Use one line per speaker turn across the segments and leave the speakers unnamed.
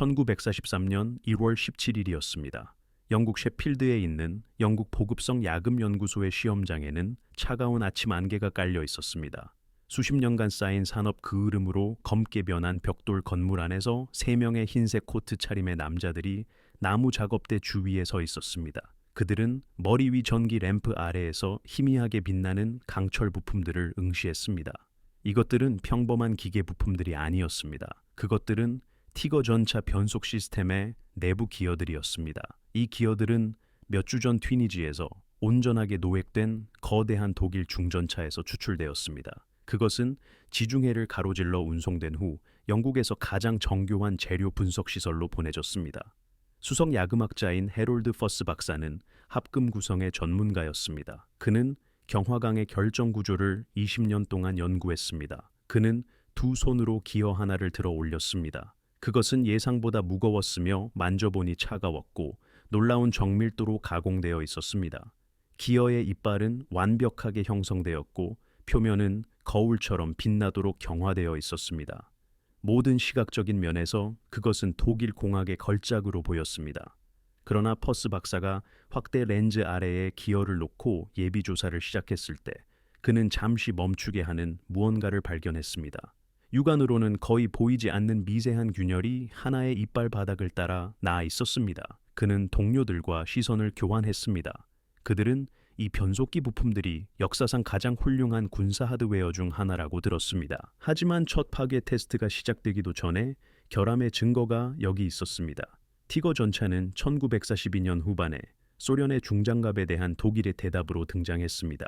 1943년 1월 17일이었습니다. 영국 셰필드에 있는 영국 보급성 야금 연구소의 시험장에는 차가운 아침 안개가 깔려 있었습니다. 수십 년간 쌓인 산업 그을음으로 검게 변한 벽돌 건물 안에서 3명의 흰색 코트 차림의 남자들이 나무 작업대 주위에 서 있었습니다. 그들은 머리 위 전기 램프 아래에서 희미하게 빛나는 강철 부품들을 응시했습니다. 이것들은 평범한 기계 부품들이 아니었습니다. 그것들은 티거 전차 변속 시스템의 내부 기어들이었습니다. 이 기어들은 몇 주 전 튀니지에서 온전하게 노획된 거대한 독일 중전차에서 추출되었습니다. 그것은 지중해를 가로질러 운송된 후 영국에서 가장 정교한 재료 분석 시설로 보내졌습니다. 수석 야금학자인 해롤드 퍼스 박사는 합금 구성의 전문가였습니다. 그는 경화강의 결정 구조를 20년 동안 연구했습니다. 그는 두 손으로 기어 하나를 들어 올렸습니다. 그것은 예상보다 무거웠으며 만져보니 차가웠고 놀라운 정밀도로 가공되어 있었습니다. 기어의 이빨은 완벽하게 형성되었고 표면은 거울처럼 빛나도록 경화되어 있었습니다. 모든 시각적인 면에서 그것은 독일 공학의 걸작으로 보였습니다. 그러나 퍼스 박사가 확대 렌즈 아래에 기어를 놓고 예비 조사를 시작했을 때 그는 잠시 멈추게 하는 무언가를 발견했습니다. 육안으로는 거의 보이지 않는 미세한 균열이 하나의 이빨 바닥을 따라 나아 있었습니다. 그는 동료들과 시선을 교환했습니다. 그들은 이 변속기 부품들이 역사상 가장 훌륭한 군사 하드웨어 중 하나라고 들었습니다. 하지만 첫 파괴 테스트가 시작되기도 전에 결함의 증거가 여기 있었습니다. 티거 전차는 1942년 후반에 소련의 중장갑에 대한 독일의 대답으로 등장했습니다.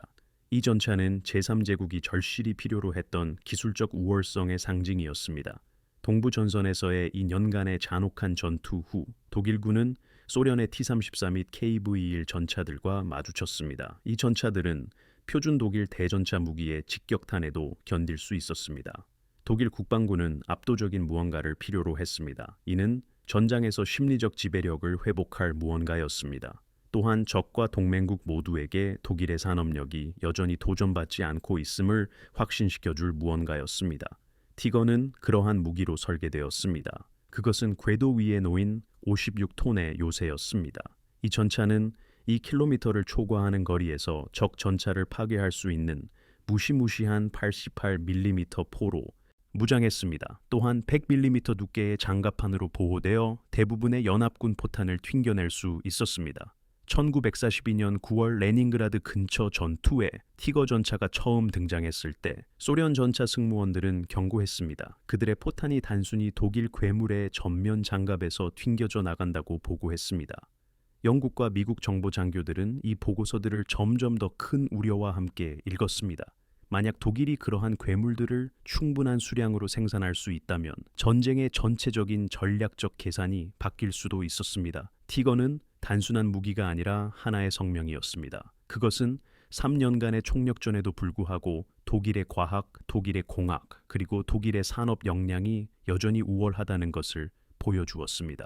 이 전차는 제3제국이 절실히 필요로 했던 기술적 우월성의 상징이었습니다. 동부 전선에서의 이 년간의 잔혹한 전투 후 독일군은 소련의 T-34 및 KV-21 전차들과 마주쳤습니다. 이 전차들은 표준 독일 대전차 무기의 직격탄에도 견딜 수 있었습니다. 독일 국방부는 압도적인 무언가를 필요로 했습니다. 이는 전장에서 심리적 지배력을 회복할 무언가였습니다. 또한 적과 동맹국 모두에게 독일의 산업력이 여전히 도전받지 않고 있음을 확신시켜줄 무언가였습니다. 티거는 그러한 무기로 설계되었습니다. 그것은 궤도 위에 놓인 56톤의 요새였습니다. 이 전차는 2km를 초과하는 거리에서 적 전차를 파괴할 수 있는 무시무시한 88mm 포로 무장했습니다. 또한 100mm 두께의 장갑판으로 보호되어 대부분의 연합군 포탄을 튕겨낼 수 있었습니다. 1942년 9월 레닌그라드 근처 전투에 티거 전차가 처음 등장했을 때 소련 전차 승무원들은 경고했습니다. 그들의 포탄이 단순히 독일 괴물의 전면 장갑에서 튕겨져 나간다고 보고했습니다. 영국과 미국 정보 장교들은 이 보고서들을 점점 더 큰 우려와 함께 읽었습니다. 만약 독일이 그러한 괴물들을 충분한 수량으로 생산할 수 있다면 전쟁의 전체적인 전략적 계산이 바뀔 수도 있었습니다. 티거는 단순한 무기가 아니라 하나의 성명이었습니다. 그것은 3년간의 총력전에도 불구하고 독일의 과학, 독일의 공학, 그리고 독일의 산업 역량이 여전히 우월하다는 것을 보여주었습니다.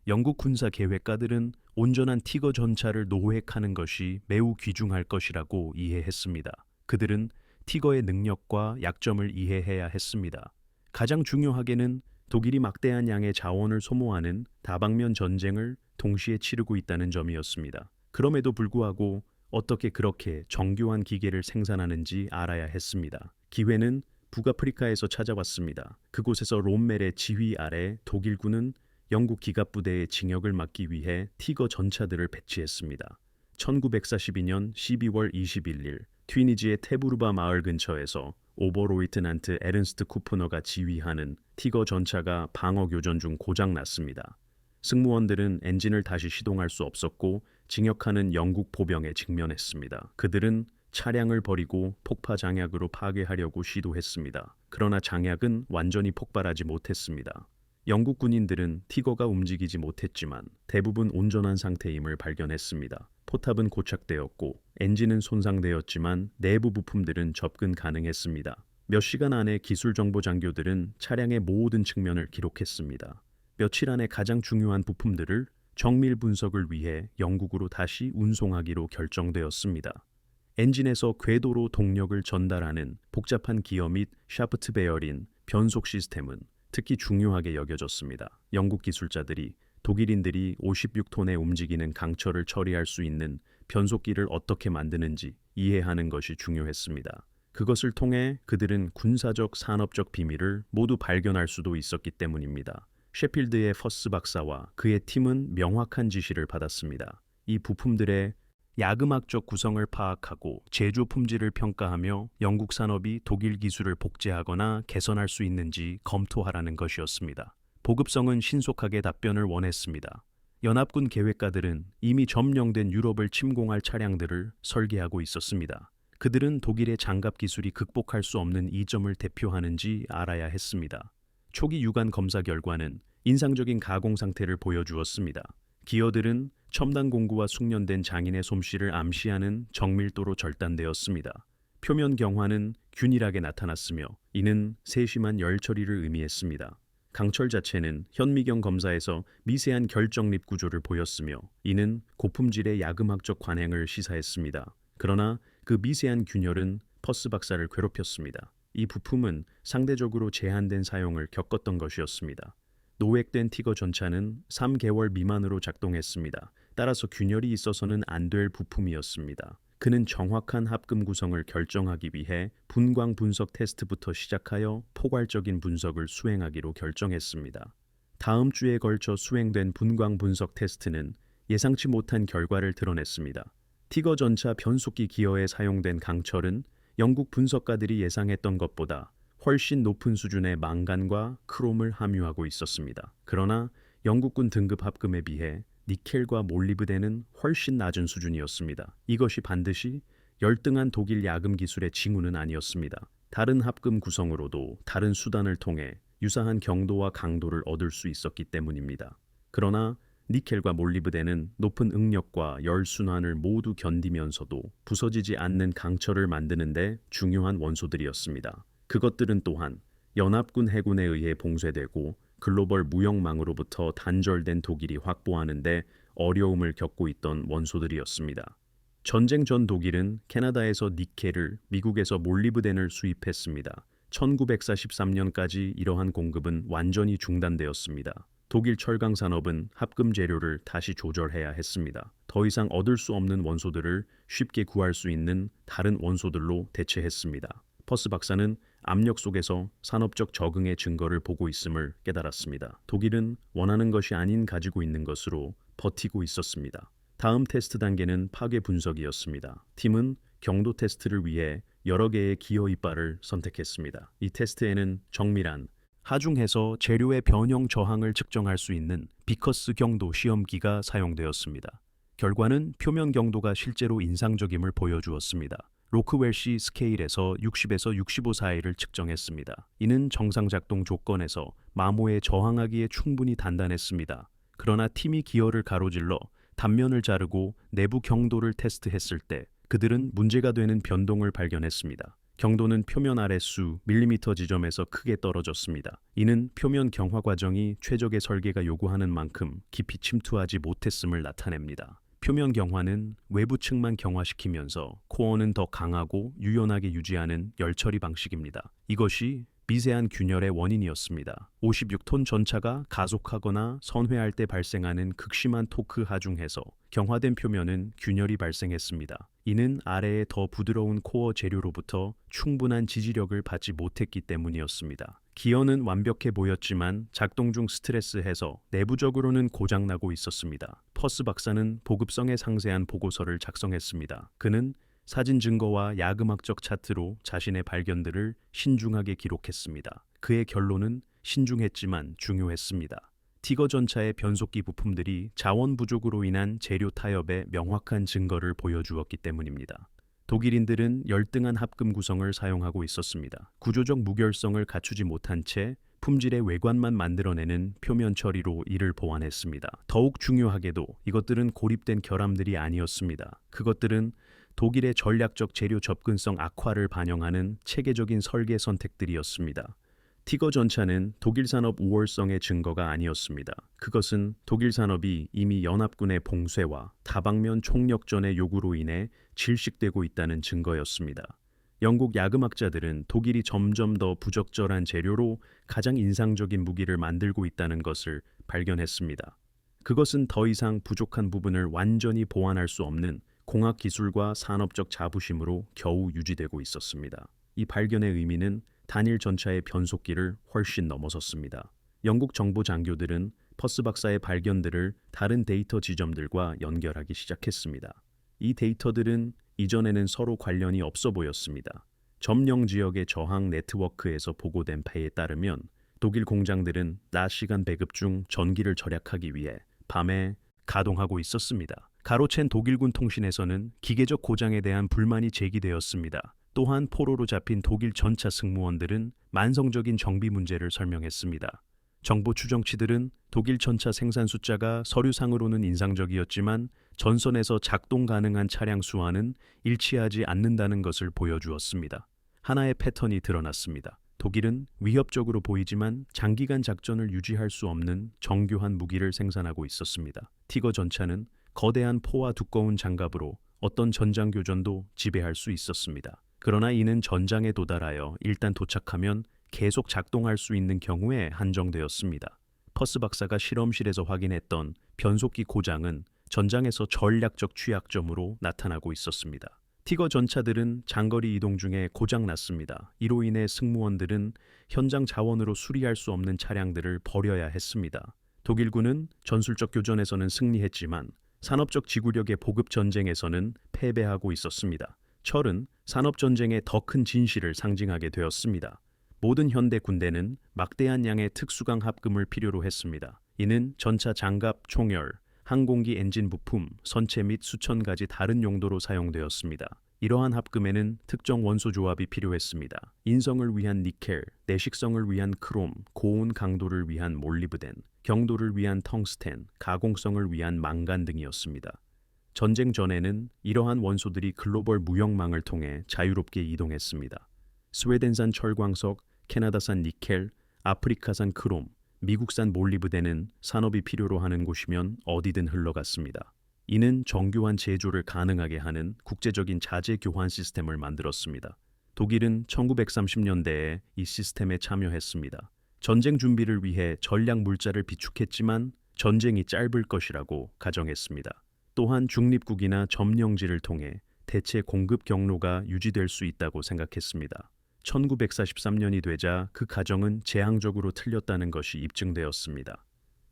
영국 군사 계획가들은 온전한 티거 전차를 노획하는 것이 매우 귀중할 것이라고 이해했습니다. 그들은 티거의 능력과 약점을 이해해야 했습니다. 가장 중요하게는 독일이 막대한 양의 자원을 소모하는 다방면 전쟁을 동시에 치르고 있다는 점이었습니다. 그럼에도 불구하고 어떻게 그렇게 정교한 기계를 생산하는지 알아야 했습니다. 기회는 북아프리카에서 찾아왔습니다. 그곳에서 롬멜의 지휘 아래 독일군은 영국 기갑부대의 징역을 막기 위해 티거 전차들을 배치했습니다. 1942년 12월 21일 튀니지의 테부르바 마을 근처에서 오버로이트난트 에른스트 쿠프너가 지휘하는 티거 전차가 방어 교전 중 고장났습니다. 승무원들은 엔진을 다시 시동할 수 없었고 징역하는 영국 포병에 직면했습니다. 그들은 차량을 버리고 폭파 장약으로 파괴하려고 시도했습니다. 그러나 장약은 완전히 폭발하지 못했습니다. 영국 군인들은 티거가 움직이지 못했지만 대부분 온전한 상태임을 발견했습니다. 포탑은 고착되었고 엔진은 손상되었지만 내부 부품들은 접근 가능했습니다. 몇 시간 안에 기술 정보 장교들은 차량의 모든 측면을 기록했습니다. 며칠 안에 가장 중요한 부품들을 정밀 분석을 위해 영국으로 다시 운송하기로 결정되었습니다. 엔진에서 궤도로 동력을 전달하는 복잡한 기어 및 샤프트 배열인 변속 시스템은 특히 중요하게 여겨졌습니다. 영국 기술자들이 독일인들이 56톤에 움직이는 강철을 처리할 수 있는 변속기를 어떻게 만드는지 이해하는 것이 중요했습니다. 그것을 통해 그들은 군사적, 산업적 비밀을 모두 발견할 수도 있었기 때문입니다. 셰필드의 퍼스 박사와 그의 팀은 명확한 지시를 받았습니다. 이 부품들의 야금학적 구성을 파악하고 제조 품질을 평가하며 영국 산업이 독일 기술을 복제하거나 개선할 수 있는지 검토하라는 것이었습니다. 보급성은 신속하게 답변을 원했습니다. 연합군 계획가들은 이미 점령된 유럽을 침공할 차량들을 설계하고 있었습니다. 그들은 독일의 장갑 기술이 극복할 수 없는 이점을 대표하는지 알아야 했습니다. 초기 유관 검사 결과는 인상적인 가공 상태를 보여주었습니다. 기어들은 첨단 공구와 숙련된 장인의 솜씨를 암시하는 정밀도로 절단되었습니다. 표면 경화는 균일하게 나타났으며 이는 세심한 열 처리를 의미했습니다. 강철 자체는 현미경 검사에서 미세한 결정립 구조를 보였으며 이는 고품질의 야금학적 관행을 시사했습니다. 그러나 그 미세한 균열은 퍼스 박사를 괴롭혔습니다. 이 부품은 상대적으로 제한된 사용을 겪었던 것이었습니다. 노획된 티거 전차는 3개월 미만으로 작동했습니다. 따라서 균열이 있어서는 안 될 부품이었습니다. 그는 정확한 합금 구성을 결정하기 위해 분광 분석 테스트부터 시작하여 포괄적인 분석을 수행하기로 결정했습니다. 다음 주에 걸쳐 수행된 분광 분석 테스트는 예상치 못한 결과를 드러냈습니다. 티거 전차 변속기 기어에 사용된 강철은 영국 분석가들이 예상했던 것보다 훨씬 높은 수준의 망간과 크롬을 함유하고 있었습니다. 그러나 영국군 등급 합금에 비해 니켈과 몰리브덴은 훨씬 낮은 수준이었습니다. 이것이 반드시 열등한 독일 야금 기술의 징후는 아니었습니다. 다른 합금 구성으로도 다른 수단을 통해 유사한 경도와 강도를 얻을 수 있었기 때문입니다. 그러나 니켈과 몰리브덴은 높은 응력과 열 순환을 모두 견디면서도 부서지지 않는 강철을 만드는 데 중요한 원소들이었습니다. 그것들은 또한 연합군 해군에 의해 봉쇄되고 글로벌 무역망으로부터 단절된 독일이 확보하는 데 어려움을 겪고 있던 원소들이었습니다. 전쟁 전 독일은 캐나다에서 니켈을, 미국에서 몰리브덴을 수입했습니다. 1943년까지 이러한 공급은 완전히 중단되었습니다. 독일 철강 산업은 합금 재료를 다시 조절해야 했습니다. 더 이상 얻을 수 없는 원소들을 쉽게 구할 수 있는 다른 원소들로 대체했습니다. 퍼스 박사는 압력 속에서 산업적 적응의 증거를 보고 있음을 깨달았습니다. 독일은 원하는 것이 아닌 가지고 있는 것으로 버티고 있었습니다. 다음 테스트 단계는 파괴 분석이었습니다. 팀은 경도 테스트를 위해 여러 개의 기어 이빨을 선택했습니다. 이 테스트에는 정밀한 하중해서 재료의 변형 저항을 측정할 수 있는 비커스 경도 시험기가 사용되었습니다. 결과는 표면 경도가 실제로 인상적임을 보여주었습니다. 로크웰시 스케일에서 60에서 65 사이를 측정했습니다. 이는 정상 작동 조건에서 마모에 저항하기에 충분히 단단했습니다. 그러나 팀이 기어를 가로질러 단면을 자르고 내부 경도를 테스트했을 때 그들은 문제가 되는 변동을 발견했습니다. 경도는 표면 아래수 밀리미터 지점에서 크게 떨어졌습니다. 이는 표면 경화 과정이 최적의 설계가 요구하는 만큼 깊이 침투하지 못했음을 나타냅니다. 표면 경화는 외부 층만 경화시키면서 코어는 더 강하고 유연하게 유지하는 열처리 방식입니다. 이것이 미세한 균열의 원인이었습니다. 56톤 전차가 가속하거나 선회할 때 발생하는 극심한 토크 하중해서 경화된 표면은 균열이 발생했습니다. 이는 아래의 더 부드러운 코어 재료로부터 충분한 지지력을 받지 못했기 때문이었습니다. 기어는 완벽해 보였지만 작동 중 스트레스해서 내부적으로는 고장나고 있었습니다. 퍼스 박사는 보급성에 상세한 보고서를 작성했습니다. 그는 사진 증거와 야금학적 차트로 자신의 발견들을 신중하게 기록했습니다. 그의 결론은 신중했지만 중요했습니다. 티거 전차의 변속기 부품들이 자원 부족으로 인한 재료 타협의 명확한 증거를 보여주었기 때문입니다. 독일인들은 열등한 합금 구성을 사용하고 있었습니다. 구조적 무결성을 갖추지 못한 채 품질의 외관만 만들어내는 표면 처리로 이를 보완했습니다. 더욱 중요하게도 이것들은 고립된 결함들이 아니었습니다. 그것들은 독일의 전략적 재료 접근성 악화를 반영하는 체계적인 설계 선택들이었습니다. 티거 전차는 독일 산업 우월성의 증거가 아니었습니다. 그것은 독일 산업이 이미 연합군의 봉쇄와 다방면 총력전의 요구로 인해 질식되고 있다는 증거였습니다. 영국 야금학자들은 독일이 점점 더 부적절한 재료로 가장 인상적인 무기를 만들고 있다는 것을 발견했습니다. 그것은 더 이상 부족한 부분을 완전히 보완할 수 없는 공학 기술과 산업적 자부심으로 겨우 유지되고 있었습니다. 이 발견의 의미는 단일 전차의 변속기를 훨씬 넘어섰습니다. 영국 정보 장교들은 퍼스 박사의 발견들을 다른 데이터 지점들과 연결하기 시작했습니다. 이 데이터들은 이전에는 서로 관련이 없어 보였습니다. 점령 지역의 저항 네트워크에서 보고된 바에 따르면 독일 공장들은 낮 시간 배급 중 전기를 절약하기 위해 밤에 가동하고 있었습니다. 가로챈 독일군 통신에서는 기계적 고장에 대한 불만이 제기되었습니다. 또한 포로로 잡힌 독일 전차 승무원들은 만성적인 정비 문제를 설명했습니다. 정보 추정치들은 독일 전차 생산 숫자가 서류상으로는 인상적이었지만 전선에서 작동 가능한 차량 수와는 일치하지 않는다는 것을 보여주었습니다. 하나의 패턴이 드러났습니다. 독일은 위협적으로 보이지만 장기간 작전을 유지할 수 없는 정교한 무기를 생산하고 있었습니다. 티거 전차는 거대한 포와 두꺼운 장갑으로 어떤 전장 교전도 지배할 수 있었습니다. 그러나 이는 전장에 도달하여 일단 도착하면 계속 작동할 수 있는 경우에 한정되었습니다. 퍼스 박사가 실험실에서 확인했던 변속기 고장은 전장에서 전략적 취약점으로 나타나고 있었습니다. 티거 전차들은 장거리 이동 중에 고장났습니다. 이로 인해 승무원들은 현장 자원으로 수리할 수 없는 차량들을 버려야 했습니다. 독일군은 전술적 교전에서는 승리했지만 산업적 지구력의 보급 전쟁에서는 패배하고 있었습니다. 철은 산업 전쟁의 더 큰 진실을 상징하게 되었습니다. 모든 현대 군대는 막대한 양의 특수강 합금을 필요로 했습니다. 이는 전차 장갑, 총열, 항공기 엔진 부품, 선체 및 수천 가지 다른 용도로 사용되었습니다. 이러한 합금에는 특정 원소 조합이 필요했습니다. 인성을 위한 니켈, 내식성을 위한 크롬, 고온 강도를 위한 몰리브덴, 경도를 위한 텅스텐, 가공성을 위한 망간 등이었습니다. 전쟁 전에는 이러한 원소들이 글로벌 무역망을 통해 자유롭게 이동했습니다. 스웨덴산 철광석, 캐나다산 니켈, 아프리카산 크롬, 미국산 몰리브덴은 산업이 필요로 하는 곳이면 어디든 흘러갔습니다. 이는 정교한 제조를 가능하게 하는 국제적인 자재 교환 시스템을 만들었습니다. 독일은 1930년대에 이 시스템에 참여했습니다. 전쟁 준비를 위해 전략 물자를 비축했지만 전쟁이 짧을 것이라고 가정했습니다. 또한 중립국이나 점령지를 통해 대체 공급 경로가 유지될 수 있다고 생각했습니다. 1943년이 되자 그 가정은 재앙적으로 틀렸다는 것이 입증되었습니다.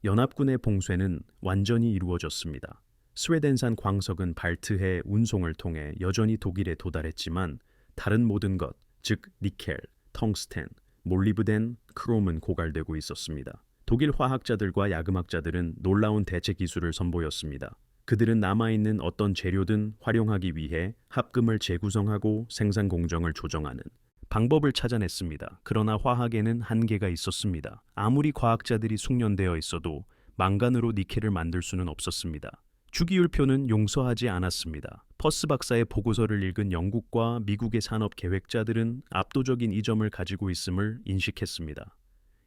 연합군의 봉쇄는 완전히 이루어졌습니다. 스웨덴산 광석은 발트해 운송을 통해 여전히 독일에 도달했지만 다른 모든 것, 즉 니켈, 텅스텐, 몰리브덴, 크롬은 고갈되고 있었습니다. 독일 화학자들과 야금학자들은 놀라운 대체 기술을 선보였습니다. 그들은 남아있는 어떤 재료든 활용하기 위해 합금을 재구성하고 생산 공정을 조정하는 방법을 찾아냈습니다. 그러나 화학에는 한계가 있었습니다. 아무리 과학자들이 숙련되어 있어도 망간으로 니켈을 만들 수는 없었습니다. 주기율표는 용서하지 않았습니다. 퍼스 박사의 보고서를 읽은 영국과 미국의 산업 계획자들은 압도적인 이점을 가지고 있음을 인식했습니다.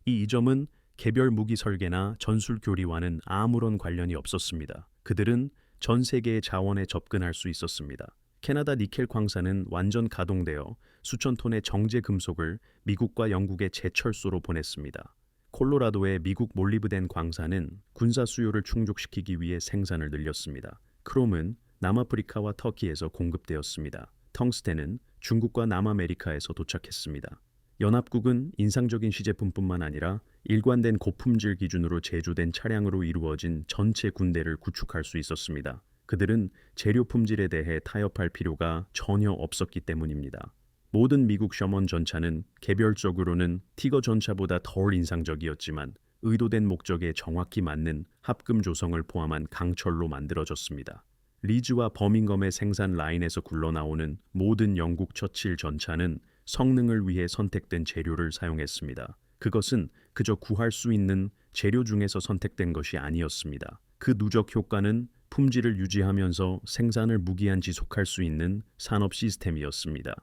이 이점은 개별 무기 설계나 전술 교리와는 아무런 관련이 없었습니다. 그들은 전 세계의 자원에 접근할 수 있었습니다. 캐나다 니켈 광산은 완전 가동되어 수천 톤의 정제 금속을 미국과 영국의 제철소로 보냈습니다. 콜로라도의 미국 몰리브덴 광산은 군사 수요를 충족시키기 위해 생산을 늘렸습니다. 크롬은 남아프리카와 터키에서 공급되었습니다. 텅스텐은 중국과 남아메리카에서 도착했습니다. 연합국은 인상적인 시제품뿐만 아니라 일관된 고품질 기준으로 제조된 차량으로 이루어진 전체 군대를 구축할 수 있었습니다. 그들은 재료 품질에 대해 타협할 필요가 전혀 없었기 때문입니다. 모든 미국 셔먼 전차는 개별적으로는 티거 전차보다 덜 인상적이었지만 의도된 목적에 정확히 맞는 합금 조성을 포함한 강철로 만들어졌습니다. 리즈와 버밍엄의 생산 라인에서 굴러나오는 모든 영국 처칠 전차는 성능을 위해 선택된 재료를 사용했습니다. 그것은 그저 구할 수 있는 재료 중에서 선택된 것이 아니었습니다. 그 누적 효과는 품질을 유지하면서 생산을 무기한 지속할 수 있는 산업 시스템이었습니다.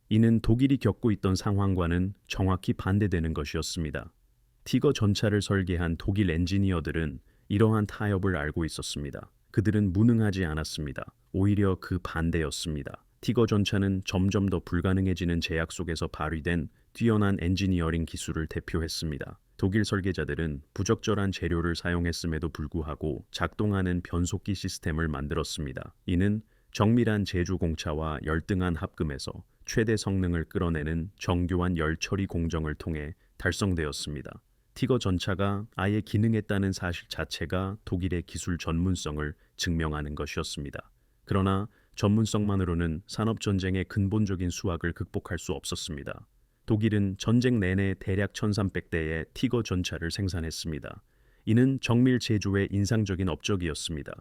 이는 독일이 겪고 있던 상황과는 정확히 반대되는 것이었습니다. 티거 전차를 설계한 독일 엔지니어들은 이러한 타협을 알고 있었습니다. 그들은 무능하지 않았습니다. 오히려 그 반대였습니다. 티거 전차는 점점 더 불가능해지는 제약 속에서 발휘된 뛰어난 엔지니어링 기술을 대표했습니다. 독일 설계자들은 부적절한 재료를 사용했음에도 불구하고 작동하는 변속기 시스템을 만들었습니다. 이는 정밀한 제조 공차와 열등한 합금에서 최대 성능을 끌어내는 정교한 열 처리 공정을 통해 달성되었습니다. 티거 전차가 아예 기능했다는 사실 자체가 독일의 기술 전문성을 증명하는 것이었습니다. 그러나 전문성만으로는 산업전쟁의 근본적인 수확을 극복할 수 없었습니다. 독일은 전쟁 내내 대략 1300대의 티거 전차를 생산했습니다. 이는 정밀 제조의 인상적인 업적이었습니다.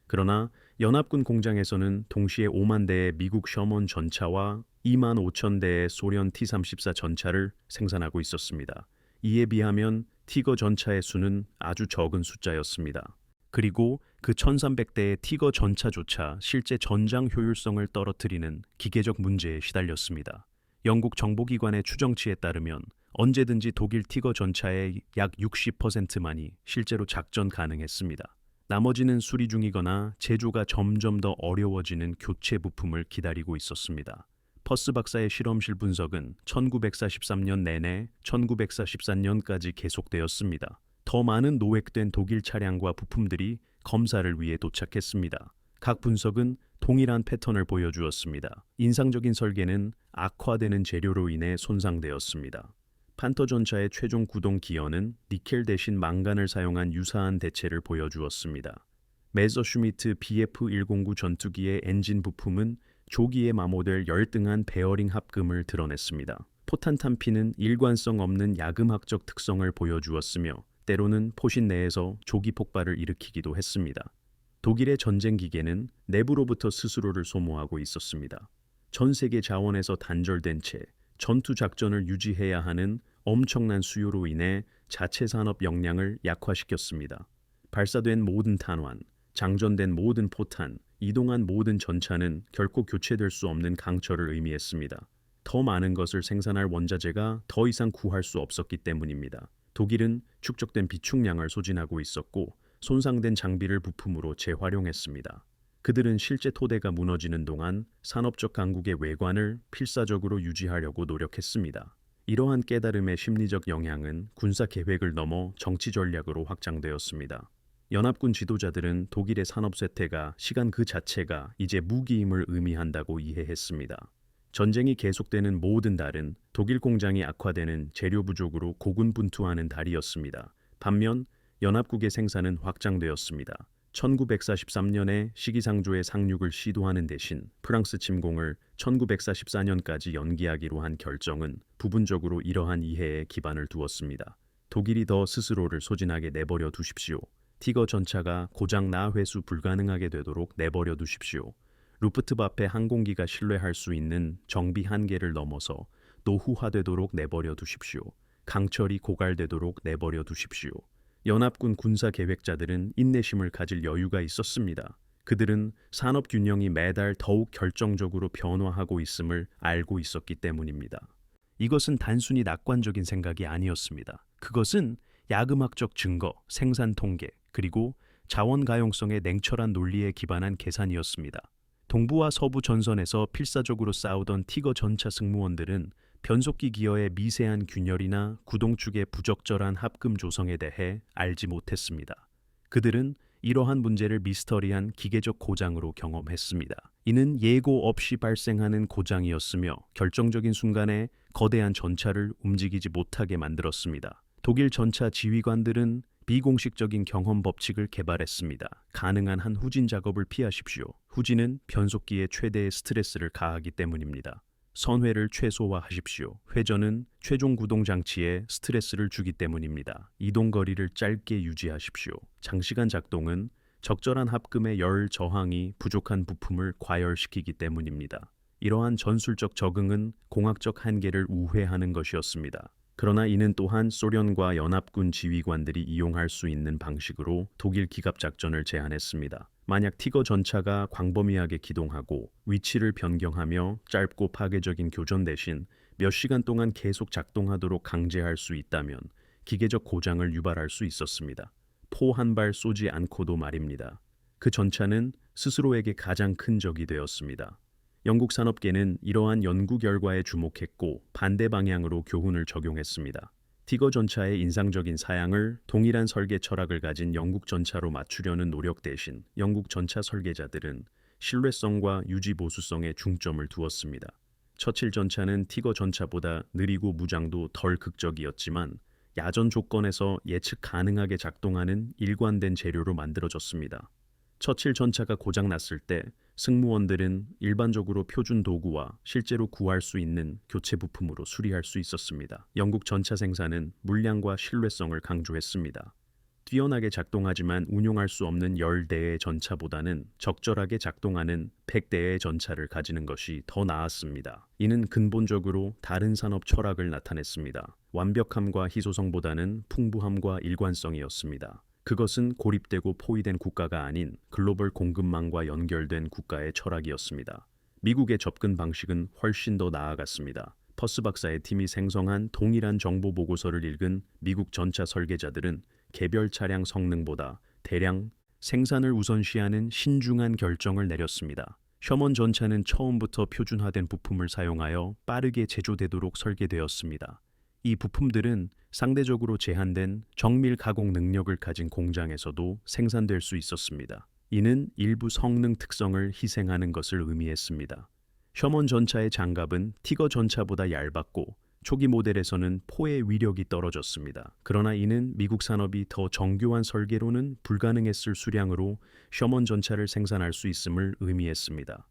그러나 연합군 공장에서는 동시에 5만 대의 미국 셔먼 전차와 2만 5천 대의 소련 T-34 전차를 생산하고 있었습니다. 이에 비하면 티거 전차의 수는 아주 적은 숫자였습니다. 그리고 그 1300대의 티거 전차조차 실제 전장 효율성을 떨어뜨리는 기계적 문제에 시달렸습니다. 영국 정보기관의 추정치에 따르면 언제든지 독일 티거 전차의 약 60%만이 실제로 작전 가능했습니다. 나머지는 수리 중이거나 제조가 점점 더 어려워지는 교체 부품을 기다리고 있었습니다. 퍼스 박사의 실험실 분석은 1943년 내내 1944년까지 계속되었습니다. 더 많은 노획된 독일 차량과 부품들이 검사를 위해 도착했습니다. 각 분석은 동일한 패턴을 보여주었습니다. 인상적인 설계는 악화되는 재료로 인해 손상되었습니다. 판터 전차의 최종 구동 기어는 니켈 대신 망간을 사용한 유사한 대체를 보여주었습니다. 메서슈미트 BF109 전투기의 엔진 부품은 조기에 마모될 열등한 베어링 합금을 드러냈습니다. 포탄 탄피는 일관성 없는 야금학적 특성을 보여주었으며 때로는 포신 내에서 조기 폭발을 일으키기도 했습니다. 독일의 전쟁 기계는 내부로부터 스스로를 소모하고 있었습니다. 전 세계 자원에서 단절된 채 전투 작전을 유지해야 하는 엄청난 수요로 인해 자체 산업 역량을 약화시켰습니다. 발사된 모든 탄환, 장전된 모든 포탄, 이동한 모든 전차는 결코 교체될 수 없는 강철을 의미했습니다. 더 많은 것을 생산할 원자재가 더 이상 구할 수 없었기 때문입니다. 독일은 축적된 비축량을 소진하고 있었고 손상된 장비를 부품으로 재활용했습니다. 그들은 실제 토대가 무너지는 동안 산업적 강국의 외관을 필사적으로 유지하려고 노력했습니다. 이러한 깨달음의 심리적 영향은 군사 계획을 넘어 정치 전략으로 확장되었습니다. 연합군 지도자들은 독일의 산업 쇠퇴가 시간 그 자체가 이제 무기임을 의미한다고 이해했습니다. 전쟁이 계속되는 모든 달은 독일 공장이 악화되는 재료 부족으로 고군분투하는 달이었습니다. 반면 연합국의 생산은 확장되었습니다. 1943년에 시기상조의 상륙을 시도하는 대신 프랑스 침공을 1944년까지 연기하기로 한 결정은 부분적으로 이러한 이해에 기반을 두었습니다. 독일이 더 스스로를 소진하게 내버려 두십시오. 티거 전차가 고장 나 회수 불가능하게 되도록 내버려 두십시오. 루프트바페 항공기가 신뢰할 수 있는 정비 한계를 넘어서 노후화되도록 내버려 두십시오. 강철이 고갈되도록 내버려 두십시오. 연합군 군사 계획자들은 인내심을 가질 여유가 있었습니다. 그들은 산업 균형이 매달 더욱 결정적으로 변화하고 있음을 알고 있었기 때문입니다. 이것은 단순히 낙관적인 생각이 아니었습니다. 그것은 야금학적 증거, 생산 통계, 그리고 자원 가용성의 냉철한 논리에 기반한 계산이었습니다. 동부와 서부 전선에서 필사적으로 싸우던 티거 전차 승무원들은 변속기 기어의 미세한 균열이나 구동축의 부적절한 합금 조성에 대해 알지 못했습니다. 그들은 이러한 문제를 미스터리한 기계적 고장으로 경험했습니다. 이는 예고 없이 발생하는 고장이었으며 결정적인 순간에 거대한 전차를 움직이지 못하게 만들었습니다. 독일 전차 지휘관들은 비공식적인 경험 법칙을 개발했습니다. 가능한 한 후진 작업을 피하십시오. 후진은 변속기에 최대의 스트레스를 가하기 때문입니다. 선회를 최소화하십시오. 회전은 최종 구동 장치에 스트레스를 주기 때문입니다. 이동 거리를 짧게 유지하십시오. 장시간 작동은 적절한 합금의 열 저항이 부족한 부품을 과열시키기 때문입니다. 이러한 전술적 적응은 공학적 한계를 우회하는 것이었습니다. 그러나 이는 또한 소련과 연합군 지휘관들이 이용할 수 있는 방식으로 독일 기갑 작전을 제안했습니다. 만약 티거 전차가 광범위하게 기동하고 위치를 변경하며 짧고 파괴적인 교전 대신 몇 시간 동안 계속 작동하도록 강제할 수 있다면 기계적 고장을 유발할 수 있었습니다. 포 한 발 쏘지 않고도 말입니다. 그 전차는 스스로에게 가장 큰 적이 되었습니다. 영국 산업계는 이러한 연구 결과에 주목했고 반대 방향으로 교훈을 적용했습니다. 티거 전차의 인상적인 사양을 동일한 설계 철학을 가진 영국 전차로 맞추려는 노력 대신 영국 전차 설계자들은 신뢰성과 유지 보수성에 중점을 두었습니다. 처칠 전차는 티거 전차보다 느리고 무장도 덜 극적이었지만 야전 조건에서 예측 가능하게 작동하는 일관된 재료로 만들어졌습니다. 처칠 전차가 고장났을 때 승무원들은 일반적으로 표준 도구와 실제로 구할 수 있는 교체 부품으로 수리할 수 있었습니다. 영국 전차 생산은 물량과 신뢰성을 강조했습니다. 뛰어나게 작동하지만 운용할 수 없는 10대의 전차보다는 적절하게 작동하는 100대의 전차를 가지는 것이 더 나았습니다. 이는 근본적으로 다른 산업 철학을 나타냈습니다. 완벽함과 희소성보다는 풍부함과 일관성이었습니다. 그것은 고립되고 포위된 국가가 아닌 글로벌 공급망과 연결된 국가의 철학이었습니다. 미국의 접근 방식은 훨씬 더 나아갔습니다. 퍼스 박사의 팀이 생성한 동일한 정보 보고서를 읽은 미국 전차 설계자들은 개별 차량 성능보다 대량 생산을 우선시하는 신중한 결정을 내렸습니다. 셔먼 전차는 처음부터 표준화된 부품을 사용하여 빠르게 제조되도록 설계되었습니다. 이 부품들은 상대적으로 제한된 정밀 가공 능력을 가진 공장에서도 생산될 수 있었습니다. 이는 일부 성능 특성을 희생하는 것을 의미했습니다. 셔먼 전차의 장갑은 티거 전차보다 얇았고 초기 모델에서는 포의 위력이 떨어졌습니다. 그러나 이는 미국 산업이 더 정교한 설계로는 불가능했을 수량으로 셔먼 전차를 생산할 수 있음을 의미했습니다.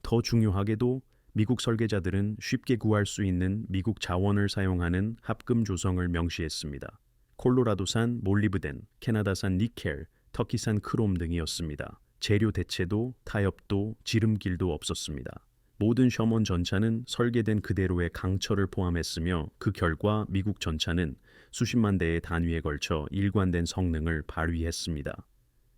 더 중요하게도 미국 설계자들은 쉽게 구할 수 있는 미국 자원을 사용하는 합금 조성을 명시했습니다. 콜로라도산 몰리브덴, 캐나다산 니켈, 터키산 크롬 등이었습니다. 재료 대체도 타협도 지름길도 없었습니다. 모든 셔먼 전차는 설계된 그대로의 강철을 포함했으며 그 결과 미국 전차는 수십만 대의 단위에 걸쳐 일관된 성능을 발휘했습니다.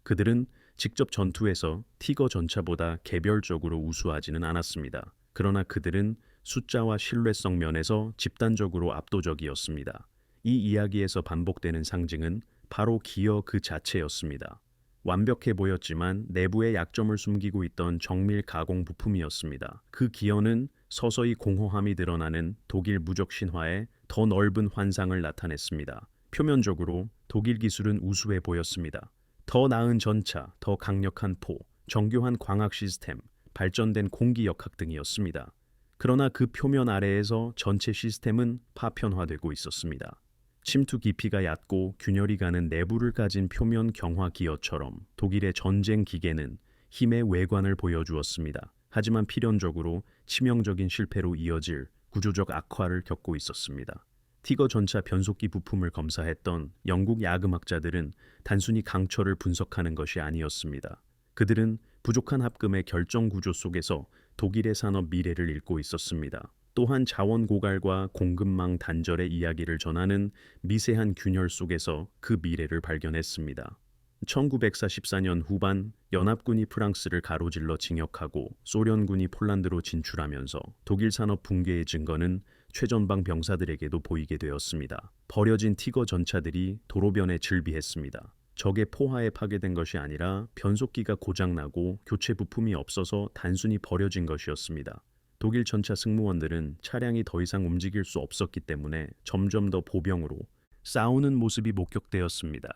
그들은 직접 전투에서 티거 전차보다 개별적으로 우수하지는 않았습니다. 그러나 그들은 숫자와 신뢰성 면에서 집단적으로 압도적이었습니다. 이 이야기에서 반복되는 상징은 바로 기어 그 자체였습니다. 완벽해 보였지만 내부의 약점을 숨기고 있던 정밀 가공 부품이었습니다. 그 기어는 서서히 공허함이 드러나는 독일 무적 신화의 더 넓은 환상을 나타냈습니다. 표면적으로 독일 기술은 우수해 보였습니다. 더 나은 전차, 더 강력한 포, 정교한 광학 시스템, 발전된 공기 역학 등이었습니다. 그러나 그 표면 아래에서 전체 시스템은 파편화되고 있었습니다. 침투 깊이가 얕고 균열이 가는 내부를 가진 표면 경화 기어처럼 독일의 전쟁 기계는 힘의 외관을 보여주었습니다. 하지만 필연적으로 치명적인 실패로 이어질 구조적 악화를 겪고 있었습니다. 티거 전차 변속기 부품을 검사했던 영국 야금학자들은 단순히 강철을 분석하는 것이 아니었습니다. 그들은 부족한 합금의 결정 구조 속에서 독일의 산업 미래를 읽고 있었습니다. 또한 자원 고갈과 공급망 단절의 이야기를 전하는 미세한 균열 속에서 그 미래를 발견했습니다. 1944년 후반 연합군이 프랑스를 가로질러 징역하고 소련군이 폴란드로 진출하면서 독일 산업 붕괴의 증거는 최전방 병사들에게도 보이게 되었습니다. 버려진 티거 전차들이 도로변에 즐비했습니다. 적의 포화에 파괴된 것이 아니라 변속기가 고장나고 교체 부품이 없어서 단순히 버려진 것이었습니다. 독일 전차 승무원들은 차량이 더 이상 움직일 수 없었기 때문에 점점 더 보병으로 싸우는 모습이 목격되었습니다.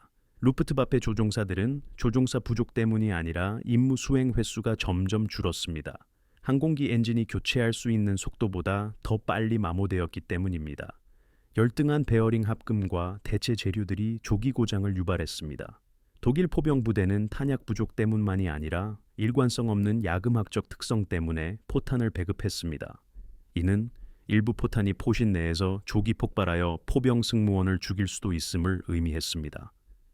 루프트바페 조종사들은 조종사 부족 때문이 아니라 임무 수행 횟수가 점점 줄었습니다. 항공기 엔진이 교체할 수 있는 속도보다 더 빨리 마모되었기 때문입니다. 열등한 베어링 합금과 대체 재료들이 조기 고장을 유발했습니다. 독일 포병 부대는 탄약 부족 때문만이 아니라 일관성 없는 야금학적 특성 때문에 포탄을 배급했습니다. 이는 일부 포탄이 포신 내에서 조기 폭발하여 포병 승무원을 죽일 수도 있음을 의미했습니다.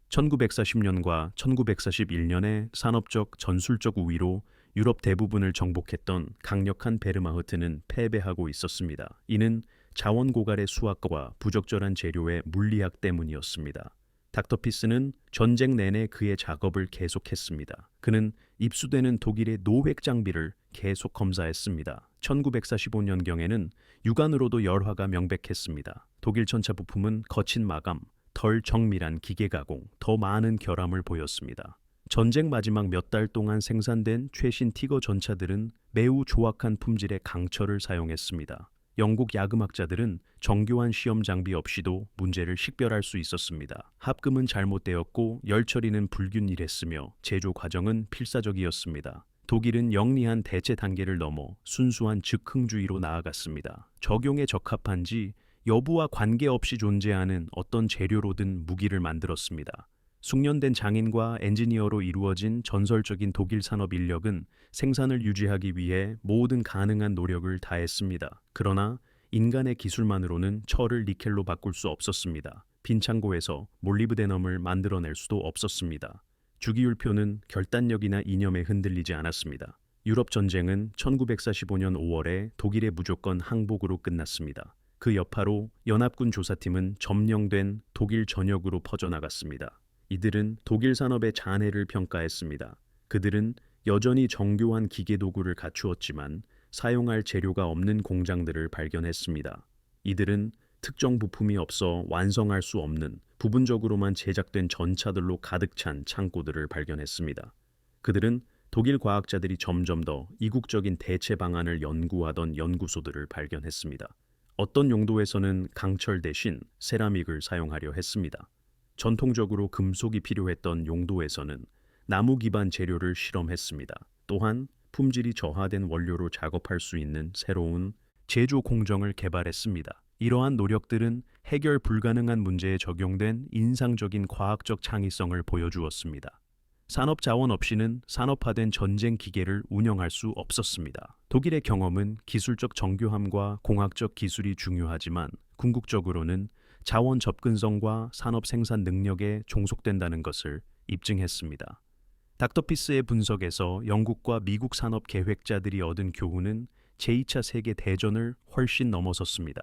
1940년과 1941년의 산업적 전술적 우위로 유럽 대부분을 정복했던 강력한 베르마흐트는 패배하고 있었습니다. 이는 자원 고갈의 수학과 부적절한 재료의 물리학 때문이었습니다. 닥터피스는 전쟁 내내 그의 작업을 계속했습니다. 그는 입수되는 독일의 노획 장비를 계속 검사했습니다. 1945년경에는 육안으로도 열화가 명백했습니다. 독일 전차 부품은 거친 마감, 덜 정밀한 기계 가공, 더 많은 결함을 보였습니다. 전쟁 마지막 몇 달 동안 생산된 최신 티거 전차들은 매우 조악한 품질의 강철을 사용했습니다. 영국 야금학자들은 정교한 시험 장비 없이도 문제를 식별할 수 있었습니다. 합금은 잘못되었고 열 처리는 불균일했으며 제조 과정은 필사적이었습니다. 독일은 영리한 대체 단계를 넘어 순수한 즉흥주의로 나아갔습니다. 적용에 적합한지 여부와 관계없이 존재하는 어떤 재료로든 무기를 만들었습니다. 숙련된 장인과 엔지니어로 이루어진 전설적인 독일 산업 인력은 생산을 유지하기 위해 모든 가능한 노력을 다했습니다. 그러나 인간의 기술만으로는 철을 니켈로 바꿀 수 없었습니다. 빈 창고에서 몰리브데넘을 만들어낼 수도 없었습니다. 주기율표는 결단력이나 이념에 흔들리지 않았습니다. 유럽 전쟁은 1945년 5월에 독일의 무조건 항복으로 끝났습니다. 그 여파로 연합군 조사팀은 점령된 독일 전역으로 퍼져나갔습니다. 이들은 독일 산업의 잔해를 평가했습니다. 그들은 여전히 정교한 기계 도구를 갖추었지만 사용할 재료가 없는 공장들을 발견했습니다. 이들은 특정 부품이 없어 완성할 수 없는 부분적으로만 제작된 전차들로 가득 찬 창고들을 발견했습니다. 그들은 독일 과학자들이 점점 더 이국적인 대체 방안을 연구하던 연구소들을 발견했습니다. 어떤 용도에서는 강철 대신 세라믹을 사용하려 했습니다. 전통적으로 금속이 필요했던 용도에서는 나무 기반 재료를 실험했습니다. 또한 품질이 저하된 원료로 작업할 수 있는 새로운 제조 공정을 개발했습니다. 이러한 노력들은 해결 불가능한 문제에 적용된 인상적인 과학적 창의성을 보여주었습니다. 산업 자원 없이는 산업화된 전쟁 기계를 운영할 수 없었습니다. 독일의 경험은 기술적 정교함과 공학적 기술이 중요하지만 궁극적으로는 자원 접근성과 산업 생산 능력에 종속된다는 것을 입증했습니다. 닥터피스의 분석에서 영국과 미국 산업 계획자들이 얻은 교훈은 제2차 세계 대전을 훨씬 넘어섰습니다.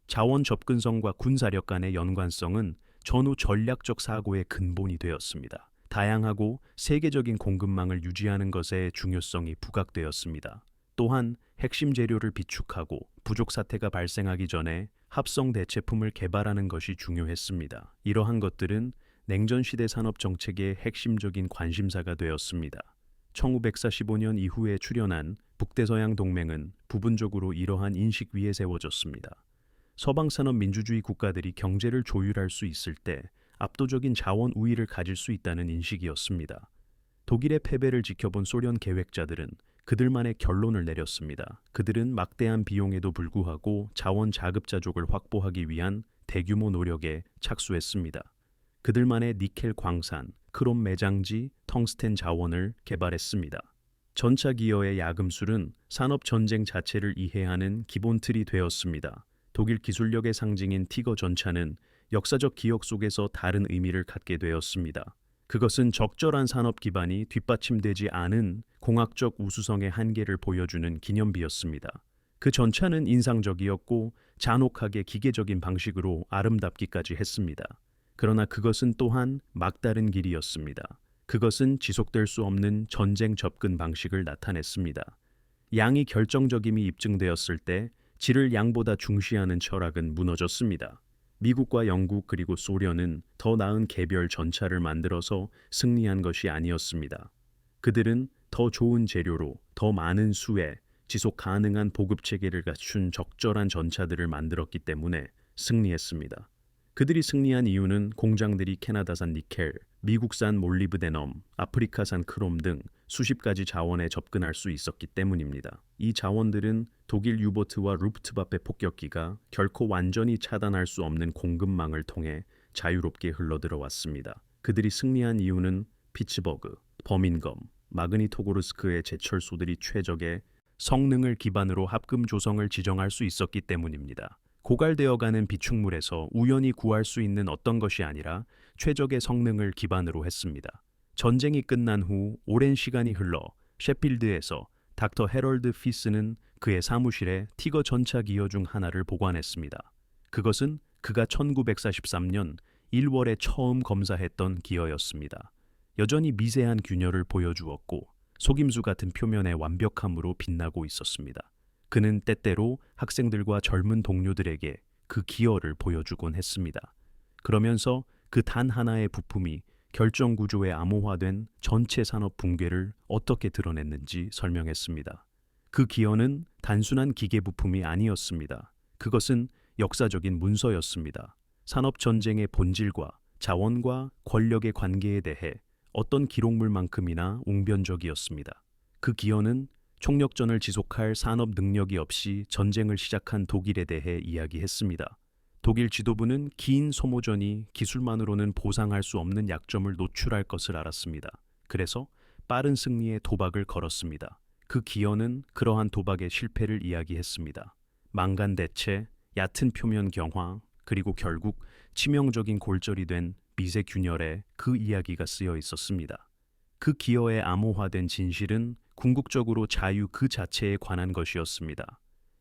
자원 접근성과 군사력 간의 연관성은 전후 전략적 사고의 근본이 되었습니다. 다양하고 세계적인 공급망을 유지하는 것의 중요성이 부각되었습니다. 또한 핵심 재료를 비축하고 부족 사태가 발생하기 전에 합성 대체품을 개발하는 것이 중요했습니다. 이러한 것들은 냉전시대 산업 정책의 핵심적인 관심사가 되었습니다. 1945년 이후에 출현한 북대서양 동맹은 부분적으로 이러한 인식 위에 세워졌습니다. 서방 산업 민주주의 국가들이 경제를 조율할 수 있을 때 압도적인 자원 우위를 가질 수 있다는 인식이었습니다. 독일의 패배를 지켜본 소련 계획자들은 그들만의 결론을 내렸습니다. 그들은 막대한 비용에도 불구하고 자원 자급자족을 확보하기 위한 대규모 노력에 착수했습니다. 그들만의 니켈 광산, 크롬 매장지, 텅스텐 자원을 개발했습니다. 전차 기어의 야금술은 산업 전쟁 자체를 이해하는 기본 틀이 되었습니다. 독일 기술력의 상징인 티거 전차는 역사적 기억 속에서 다른 의미를 갖게 되었습니다. 그것은 적절한 산업 기반이 뒷받침되지 않은 공학적 우수성의 한계를 보여주는 기념비였습니다. 그 전차는 인상적이었고 잔혹하게 기계적인 방식으로 아름답기까지 했습니다. 그러나 그것은 또한 막다른 길이었습니다. 그것은 지속될 수 없는 전쟁 접근 방식을 나타냈습니다. 양이 결정적임이 입증되었을 때 질을 양보다 중시하는 철학은 무너졌습니다. 미국과 영국 그리고 소련은 더 나은 개별 전차를 만들어서 승리한 것이 아니었습니다. 그들은 더 좋은 재료로 더 많은 수의 지속 가능한 보급 체계를 갖춘 적절한 전차들을 만들었기 때문에 승리했습니다. 그들이 승리한 이유는 공장들이 캐나다산 니켈, 미국산 몰리브데넘, 아프리카산 크롬 등 수십 가지 자원에 접근할 수 있었기 때문입니다. 이 자원들은 독일 유보트와 루프트바페 폭격기가 결코 완전히 차단할 수 없는 공급망을 통해 자유롭게 흘러들어왔습니다. 그들이 승리한 이유는 피츠버그, 버민검, 마그니토고르스크의 제철소들이 최적의 성능을 기반으로 합금 조성을 지정할 수 있었기 때문입니다. 고갈되어가는 비축물에서 우연히 구할 수 있는 어떤 것이 아니라 최적의 성능을 기반으로 했습니다. 전쟁이 끝난 후 오랜 시간이 흘러 셰필드에서 닥터 해럴드 피스는 그의 사무실에 티거 전차 기어 중 하나를 보관했습니다. 그것은 그가 1943년 1월에 처음 검사했던 기어였습니다. 여전히 미세한 균열을 보여주었고 속임수 같은 표면의 완벽함으로 빛나고 있었습니다. 그는 때때로 학생들과 젊은 동료들에게 그 기어를 보여주곤 했습니다. 그러면서 그 단 하나의 부품이 결정 구조에 암호화된 전체 산업 붕괴를 어떻게 드러냈는지 설명했습니다. 그 기여는 단순한 기계 부품이 아니었습니다. 그것은 역사적인 문서였습니다. 산업 전쟁의 본질과 자원과 권력의 관계에 대해 어떤 기록물만큼이나 웅변적이었습니다. 그 기여는 총력전을 지속할 산업 능력이 없이 전쟁을 시작한 독일에 대해 이야기했습니다. 독일 지도부는 긴 소모전이 기술만으로는 보상할 수 없는 약점을 노출할 것을 알았습니다. 그래서 빠른 승리의 도박을 걸었습니다. 그 기여는 그러한 도박의 실패를 이야기했습니다. 망간 대체, 얕은 표면 경화, 그리고 결국 치명적인 골절이 된 미세 균열에 그 이야기가 쓰여 있었습니다. 그 기여에 암호화된 진실은 궁극적으로 자유 그 자체에 관한 것이었습니다.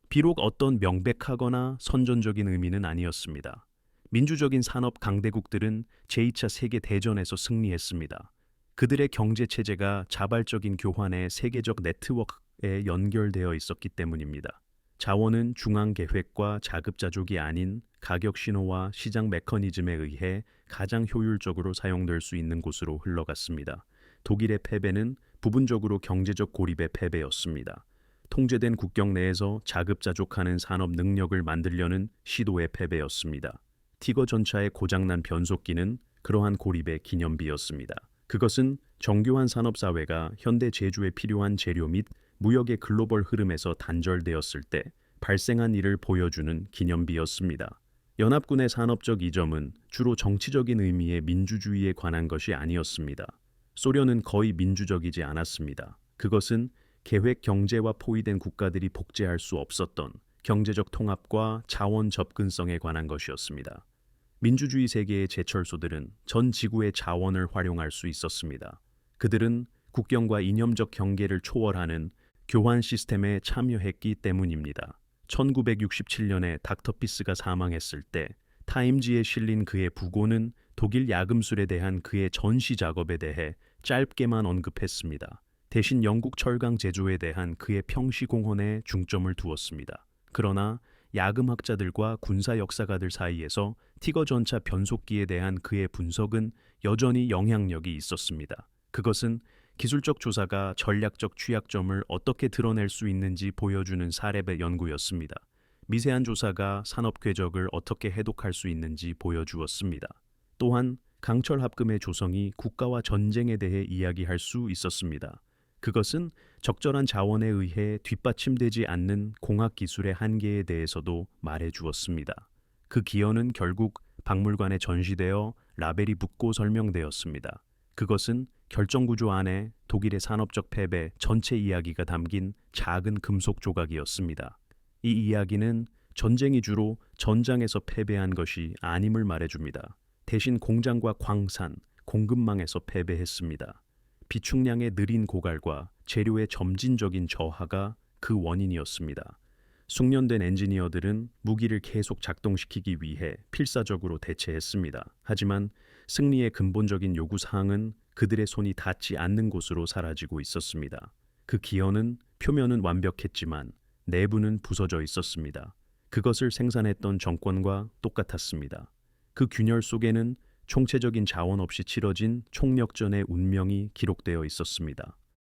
비록 어떤 명백하거나 선전적인 의미는 아니었습니다. 민주적인 산업 강대국들은 제2차 세계 대전에서 승리했습니다. 그들의 경제 체제가 자발적인 교환의 세계적 네트워크에 연결되어 있었기 때문입니다. 자원은 중앙 계획과 자급자족이 아닌 가격 신호와 시장 메커니즘에 의해 가장 효율적으로 사용될 수 있는 곳으로 흘러갔습니다. 독일의 패배는 부분적으로 경제적 고립의 패배였습니다. 통제된 국경 내에서 자급자족하는 산업 능력을 만들려는 시도의 패배였습니다. 티거 전차의 고장난 변속기는 그러한 고립의 기념비였습니다. 그것은 정교한 산업사회가 현대 제조에 필요한 재료 및 무역의 글로벌 흐름에서 단절되었을 때 발생한 일을 보여주는 기념비였습니다. 연합군의 산업적 이점은 주로 정치적인 의미의 민주주의에 관한 것이 아니었습니다. 소련은 거의 민주적이지 않았습니다. 그것은 계획 경제와 포위된 국가들이 복제할 수 없었던 경제적 통합과 자원 접근성에 관한 것이었습니다. 민주주의 세계의 제철소들은 전 지구의 자원을 활용할 수 있었습니다. 그들은 국경과 이념적 경계를 초월하는 교환 시스템에 참여했기 때문입니다. 1967년에 닥터 피스가 사망했을 때 타임지에 실린 그의 부고는 독일 야금술에 대한 그의 전시 작업에 대해 짧게만 언급했습니다. 대신 영국 철강 제조에 대한 그의 평시 공헌에 중점을 두었습니다. 그러나 야금학자들과 군사 역사가들 사이에서 티거 전차 변속기에 대한 그의 분석은 여전히 영향력이 있었습니다. 그것은 기술적 조사가 전략적 취약점을 어떻게 드러낼 수 있는지 보여주는 사례의 연구였습니다. 미세한 조사가 산업 궤적을 어떻게 해독할 수 있는지 보여주었습니다. 또한 강철 합금의 조성이 국가와 전쟁에 대해 이야기할 수 있었습니다. 그것은 적절한 자원에 의해 뒷받침되지 않는 공학 기술의 한계에 대해서도 말해 주었습니다. 그 기여는 결국 박물관에 전시되어 라벨이 붙고 설명되었습니다. 그것은 결정 구조 안에 독일의 산업적 패배 전체 이야기가 담긴 작은 금속 조각이었습니다. 이 이야기는 전쟁이 주로 전장에서 패배한 것이 아님을 말해줍니다. 대신 공장과 광산, 공급망에서 패배했습니다. 비축량의 느린 고갈과 재료의 점진적인 저하가 그 원인이었습니다. 숙련된 엔지니어들은 무기를 계속 작동시키기 위해 필사적으로 대체했습니다. 하지만 승리의 근본적인 요구사항은 그들의 손이 닿지 않는 곳으로 사라지고 있었습니다. 그 기여는 표면은 완벽했지만 내부는 부서져 있었습니다. 그것을 생산했던 정권과 똑같았습니다. 그 균열 속에는 총체적인 자원 없이 치러진 총력전의 운명이 기록되어 있었습니다.